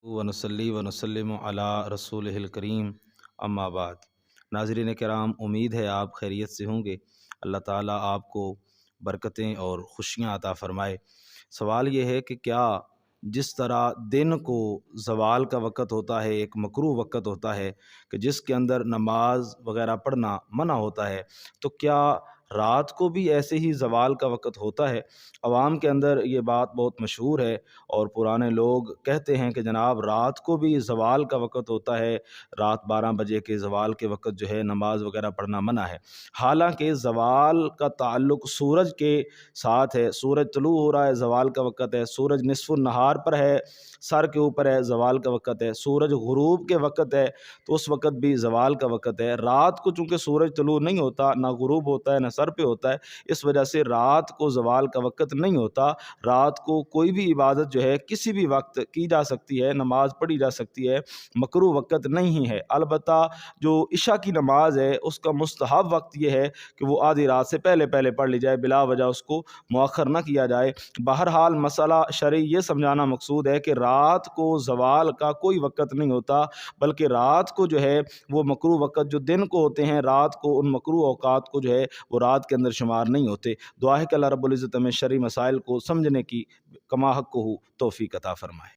ونصلی ونسلم علی رسول الکریم اما بعد۔ ناظرین کرام، امید ہے آپ خیریت سے ہوں گے۔ اللہ تعالیٰ آپ کو برکتیں اور خوشیاں عطا فرمائے۔ سوال یہ ہے کہ کیا جس طرح دن کو زوال کا وقت ہوتا ہے، ایک مکروہ وقت ہوتا ہے کہ جس کے اندر نماز وغیرہ پڑھنا منع ہوتا ہے، تو کیا رات کو بھی ایسے ہی زوال کا وقت ہوتا ہے؟ عوام کے اندر یہ بات بہت مشہور ہے، اور پرانے لوگ کہتے ہیں کہ جناب رات کو بھی زوال کا وقت ہوتا ہے، رات 12 بجے کے زوال کے وقت جو ہے نماز وغیرہ پڑھنا منع ہے۔ حالانکہ زوال کا تعلق سورج کے ساتھ ہے، سورج طلوع ہو رہا ہے، زوال کا وقت ہے، سورج نصف النہار پر ہے، سر کے اوپر ہے، زوال کا وقت ہے، سورج غروب کے وقت ہے تو اس وقت بھی زوال کا وقت ہے۔ رات کو چونکہ سورج طلوع نہیں ہوتا، نہ غروب ہوتا ہے، نہ سر پہ ہوتا ہے، اس وجہ سے رات کو زوال کا وقت نہیں ہوتا۔ رات کو کوئی بھی عبادت جو ہے کسی بھی وقت کی جا سکتی ہے، نماز پڑھی جا سکتی ہے، مکروہ وقت نہیں ہے۔ البتہ جو عشاء کی نماز ہے اس کا مستحب وقت یہ ہے کہ وہ آدھی رات سے پہلے پڑھ لی جائے، بلا وجہ اس کو مؤخر نہ کیا جائے۔ بہرحال مسئلہ شرعی یہ سمجھانا مقصود ہے کہ رات کو زوال کا کوئی وقت نہیں ہوتا، بلکہ رات کو جو ہے وہ مکروہ وقت جو دن کو ہوتے ہیں، رات کو ان مکروہ اوقات کو جو ہے وہ رات کے اندر شمار نہیں ہوتے۔ دعا ہے کہ اللہ رب العزت ہمیں شرعی مسائل کو سمجھنے کی کما حق کو توفیق عطا فرمائے۔